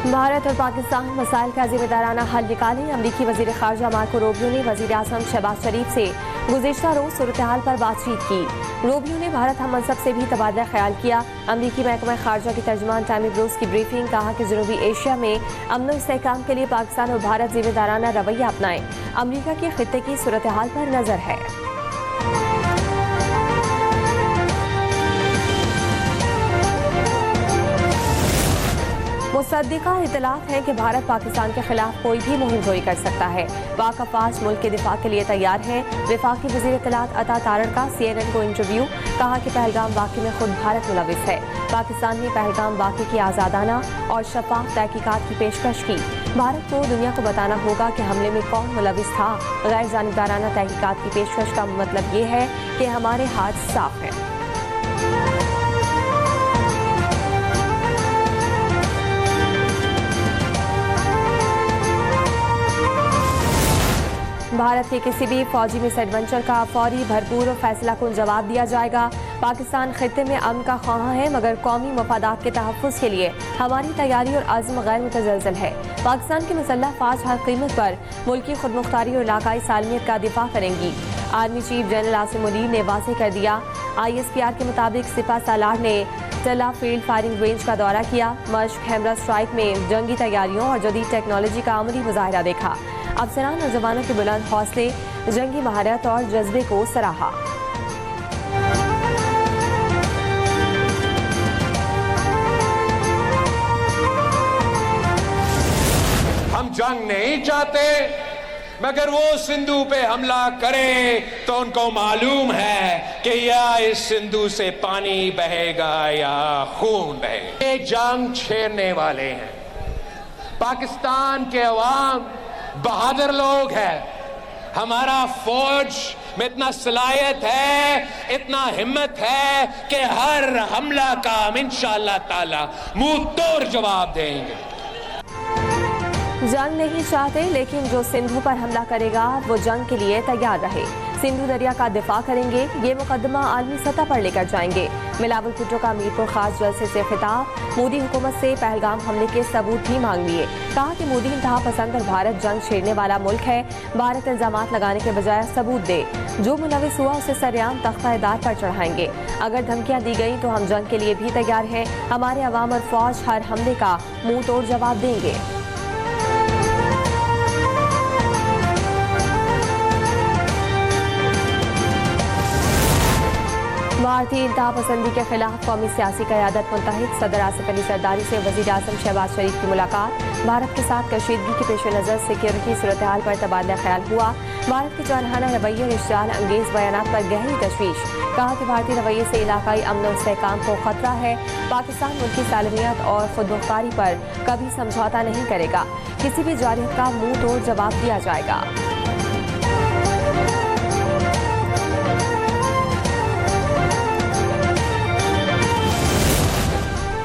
भारत और पाकिस्तान मसाइल का जिम्मेदाराना हल निकालें। अमरीकी वजीर खारजा मार्को रूबियो ने वजीर आजम शहबाज शरीफ से गुज़िश्ता रोज सूरत हाल पर बातचीत की। रूबियो ने भारत हम मनसब से भी तबादला ख्याल किया। अमरीकी महकमा खारजा की तर्जुमान टामी ब्रूस की ब्रीफिंग, कहा कि जनूबी एशिया में अमन इस्तेहकाम के लिए पाकिस्तान और भारत जिम्मेदाराना रवैया अपनाएं। अमरीका के खित्ते की सूरत हाल पर नजर है। मुसद्दिका इतलात है कि भारत पाकिस्तान के खिलाफ कोई भी मुहिम जोई कर सकता है। पाक अफवाज मुल्क के दिफा के लिए तैयार है। वफाकी वज़ीर इतलात अता तारड़ का CNN को इंटरव्यू, कहा कि पहलगाम वाक़े में खुद भारत मुलविस है। पाकिस्तान ने पहलगाम वाक़े की आज़ादाना और शफाफ तहकीकात की पेशकश की। भारत को दुनिया को बताना होगा कि हमले में कौन मुलविस था। गैर जानिबदाराना तहकीकात की पेशकश का मतलब ये है कि हमारे हाथ साफ हैं। भारत के किसी भी फौजी मिसएडवेंचर का फौरी, भरपूर और फैसला कुन जवाब दिया जाएगा। पाकिस्तान खित्ते में अमन का ख्वाह है, मगर कौमी मफादात के तहफ़्फ़ुज़ के लिए हमारी तैयारी और अज़्म गैर मुतज़लज़ल है। पाकिस्तान की मुसल्लह फ़ौज हर कीमत पर मुल्की खुदमुख्तारी और इलाकाई सालमियत का दिफा करेंगी। Army chief general Asim Munir ने वाज़ेह कर दिया। ISPR के मुताबिक सिपा सालार ने तला फील्ड फायरिंग रेंज का दौरा किया। मश्क, हैमरा स्ट्राइक में जंगी तैयारियों और जदीद टेक्नोलॉजी का अमली मुजाहिरा देखा। अफसरान और जवानों के बुलंद हौसले, जंगी महारत और जज्बे को सराहा। हम जंग नहीं चाहते, मगर वो सिंधु पे हमला करे तो उनको मालूम है कि या इस सिंधु से पानी बहेगा या खून बहेगा। ये जंग छेड़ने वाले हैं। पाकिस्तान के अवाम बहादुर लोग हैं। हमारा फौज में इतना सलाहियत है, इतना हिम्मत है कि हर हमला का हम इंशाअल्लाह ताला मुंह तोड़ जवाब देंगे। जंग नहीं चाहते, लेकिन जो सिंधु पर हमला करेगा वो जंग के लिए तैयार रहे। सिंधु दरिया का दिफा करेंगे। ये मुकदमा आलमी सतह पर लेकर जाएंगे। बिलावल भुट्टो का मीरपुर खास जलसे से खिताब। मोदी हुकूमत से पहलगाम हमले के सबूत भी मांग लिए। कहा कि मोदी इंतहा पसंद और भारत जंग छेड़ने वाला मुल्क है। भारत इल्जामात लगाने के बजाय सबूत दे। जो मुलविस हुआ उसे सरेआम तख्ता-ए-दार पर चढ़ाएंगे। अगर धमकियां दी गई तो हम जंग के लिए भी तैयार हैं। हमारे अवाम और फौज हर हमले का मुंह तोड़ जवाब देंगे। भारतीय इंतहा पसंदी के खिलाफ कौमी सियासी क़यादत मुंतहिद। सदर आसिफ अली ज़रदारी से वज़ीर आज़म शहबाज शरीफ की मुलाकात। भारत के साथ कशीदगी के पेश नज़र सिक्योरिटी सूरत हाल पर तबादला ख्याल हुआ। भारत के जारहाना रवैये और इश्तियाल अंगेज़ बयानात पर गहरी तशवीश। कहा कि भारतीय रवैये से इलाकाई अमन और इस्तेहकाम को खतरा है। पाकिस्तान मुल्की सालमियत और खुदमुख्तारी पर कभी समझौता नहीं करेगा। किसी भी जारियत का मुंह तोड़ जवाब दिया जाएगा।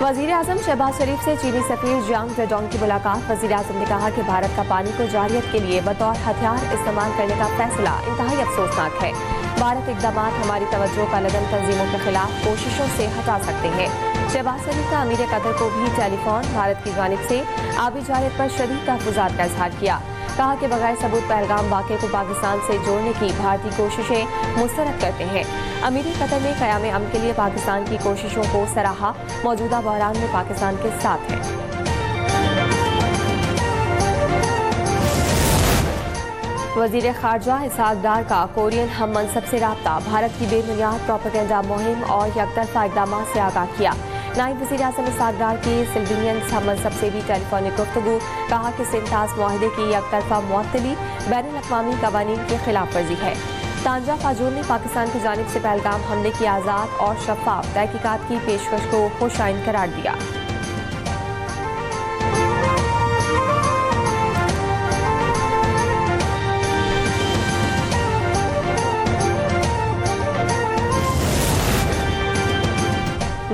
वज़ीर आज़म शहबाज शरीफ से चीनी सफीर जियांग जेडोंग की मुलाकात। वज़ीर आज़म ने कहा कि भारत का पानी को जारियत के लिए बतौर हथियार इस्तेमाल करने का फैसला इंतहाई अफसोसनाक है। भारत इक़दामात हमारी तवज्जो कालदम तंजीमों के खिलाफ कोशिशों से हटा सकते हैं। शहबाज शरीफ का अमीर कतर को भी टेलीफोन भारत की जानिब से आबी जारियत पर शदीद तहफ़्फ़ुज़ात का इज़हार किया। कहा कि बगैर सबूत पहलगाम वाक़े को पाकिस्तान से जोड़ने की भारतीय कोशिशें मुस्तरद करते हैं। अमीर कतर ने क़याम अमन के लिए पाकिस्तान की कोशिशों को सराहा। मौजूदा बहरान में पाकिस्तान के साथ है। वज़ीर खारजा इसहाक डार का कोरियन हम मनसब से राब्ता। भारत की बेबुनियाद प्रोपेगेंडा मुहिम और यकतरफा इक़दामात से आगाह किया। नायब वज़ीर आज़म इसहाक डार की सिल्वेनियन हम मनसब से भी टेलीफोनिक गुफ्तगू। कहा कि सिंतास मुआहदे की यकतरफा मुअत्तली बैनुल-अक़वामी क़वानीन की खिलाफ वर्जी है। तांजा फाजूल ने पाकिस्तान की जानिब से पहलगाम हमले की आज़ाद और शफाफ तहकीकात की पेशकश को खुशाइन करार दिया।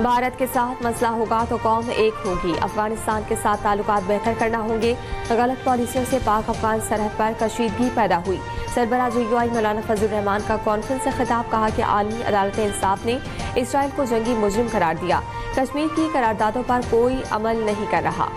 भारत के साथ मसला होगा तो कौम एक होगी। अफगानिस्तान के साथ ताल्लुकात बेहतर करना होंगे। गलत पॉलिसियों से पाक अफगान सरहद पर कशीदगी पैदा हुई। सरबराह JUI मौलाना फजल रहमान का कॉन्फ्रेंस से खिताब। कहा कि आलमी अदालत इंसाफ ने इसराइल को जंगी मुजरिम करार दिया। कश्मीर की करारदादों पर कोई अमल नहीं कर रहा।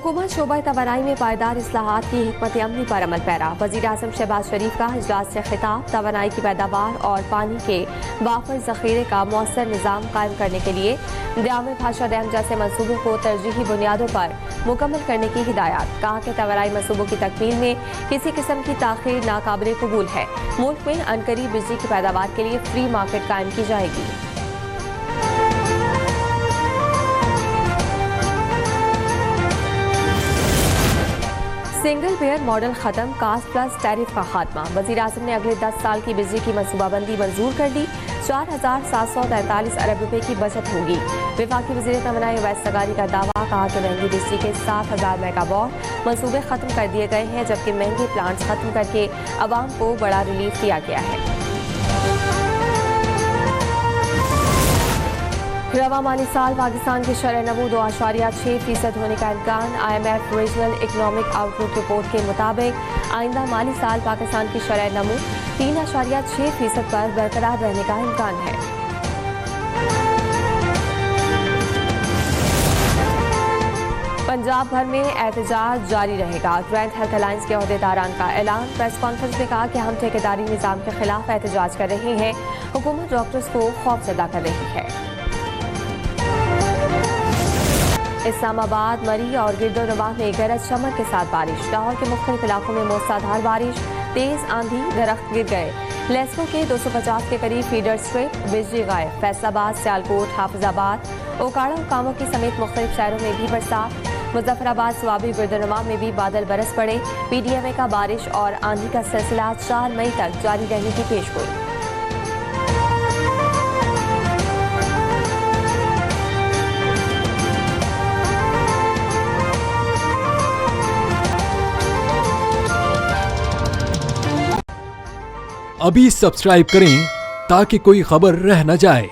हुकूमत शोबा तवानाई में पायदार इस्लाहात की हिकमत अमली पर अमल पैरा। वज़ीर आज़म शहबाज शरीफ का इजलास से खिताब। तवानाई की पैदावार और पानी के वाफर ज़ख़ीरे का मौसर निज़ाम कायम करने के लिए दयाम भाषा डैम जैसे मनसूबों को तरजीही बुनियादों पर मुकम्मल करने की हिदायत। कहा कि तवानाई मनसूबों की तकमील में किसी किस्म की ताख़ीर नाकाबिले कबूल है। मुल्क में अनकरीब बिजली की पैदावार के लिए फ्री मार्केट कायम की जाएगी। सिंगल पेयर मॉडल खत्म, कास्ट प्लस टैरिफ का खात्मा। वज़ीर आज़म ने अगले 10 साल की बिजली की मनसूबाबंदी मंजूर कर दी। 4,743 अरब रुपए की बचत होगी। वफाकी वज़ीर तवानाई अवैस सगारी का दावा। कहा कि महंगी बिजली के 7,000 मेगावाट मनसूबे खत्म कर दिए गए हैं, जबकि महंगे प्लांट्स खत्म करके अवाम को बड़ा रिलीफ दिया गया है। रवा माली साल पाकिस्तान की शरह नमू 2.6% होने का इम्कान। IMF regional economic outlook report के मुताबिक आइंदा माली साल पाकिस्तान की शरह नमू 3.6% पर बरकरार रहने का इम्कान है। पंजाब भर में एहतजाज जारी रहेगा। जॉइंट हेल्थ अलायंस के अहदेदारान का ऐलान। प्रेस कॉन्फ्रेंस में कहा कि हम ठेकेदारी निज़ाम के खिलाफ एहतजाज कर रहे हैं। हुकूमत डॉक्टर्स को खौफजदा कर रही है। इस्लामाबाद, मरी और गिरदोनवाह में गरज चमक के साथ बारिश। लाहौर के मुख्तलिफ इलाकों में मूसलाधार बारिश, तेज आंधी, दरख्त गिर गए। लेस्को के 250 के करीब फीडर स्ट्रिप, बिजली गायब। फैसलाबाद, सियालकोट, हाफिजाबाद, ओकाड़ा और कामोकी समेत मुख्तलिफ शहरों में भी बरसात। मुजफ्फराबाद, स्वाबी, गिरदोनवाह में भी बादल बरस पड़े। PDMA का बारिश और आंधी का सिलसिला 4 मई तक जारी रहने की पेशगोई। अभी सब्सक्राइब करें ताकि कोई खबर रह न जाए।